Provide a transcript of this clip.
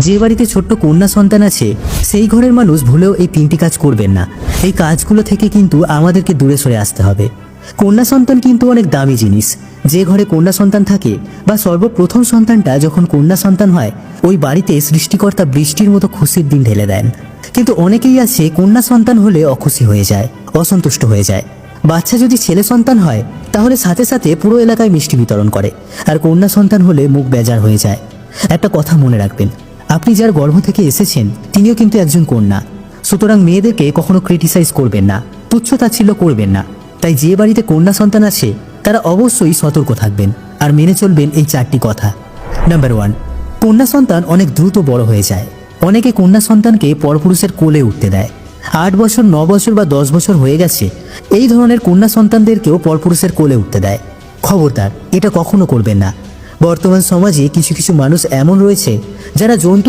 যে বাড়িতে ছোট্ট কন্যা সন্তান আছে সেই ঘরের মানুষ ভুলেও এই 3টি কাজ করবেন না। এই কাজগুলো থেকে কিন্তু আমাদেরকে দূরে সরে আসতে হবে। কন্যা সন্তান কিন্তু অনেক দামি জিনিস। যে ঘরে কন্যা সন্তান থাকে বা সর্বপ্রথম সন্তানটা যখন কন্যা সন্তান হয়, ওই বাড়িতে সৃষ্টিকর্তা বৃষ্টির মতো খুশির দিন ঢেলে দেন। কিন্তু অনেকেই আছে কন্যা সন্তান হলে অখুশি হয়ে যায়, অসন্তুষ্ট হয়ে যায়। বাচ্চা যদি ছেলে সন্তান হয় তাহলে সাথে সাথে পুরো এলাকায় মিষ্টি বিতরণ করে, আর কন্যা সন্তান হলে মুখ বেজার হয়ে যায়। একটা কথা মনে রাখবেন, আপনি যার গর্ভ থেকে এসেছেন তিনিও কিন্তু একজন কন্যা। সুতরাং মেয়েদেরকে কখনো ক্রিটিসাইজ করবেন না, তুচ্ছতাচ্ছিল্য করবেন না। তাই যে বাড়িতে কন্যা সন্তান আছে তারা অবশ্যই সতর্ক থাকবেন আর মেনে চলবেন এই 4টি কথা। নাম্বার 1, কন্যা সন্তান অনেক দ্রুত বড় হয়ে যায়। অনেকে কন্যা সন্তানকে পরপুরুষের কোলে উঠতে দেয়। 8 বছর, 9 বছর বা 10 বছর হয়ে গেছে এই ধরনের কন্যা সন্তানদেরকেও পরপুরুষের কোলে উঠতে দেয়। খবরদার, এটা কখনো করবেন না। বর্তমান সমাজে কিছু কিছু মানুষ এমন রয়েছে যারা জন্তু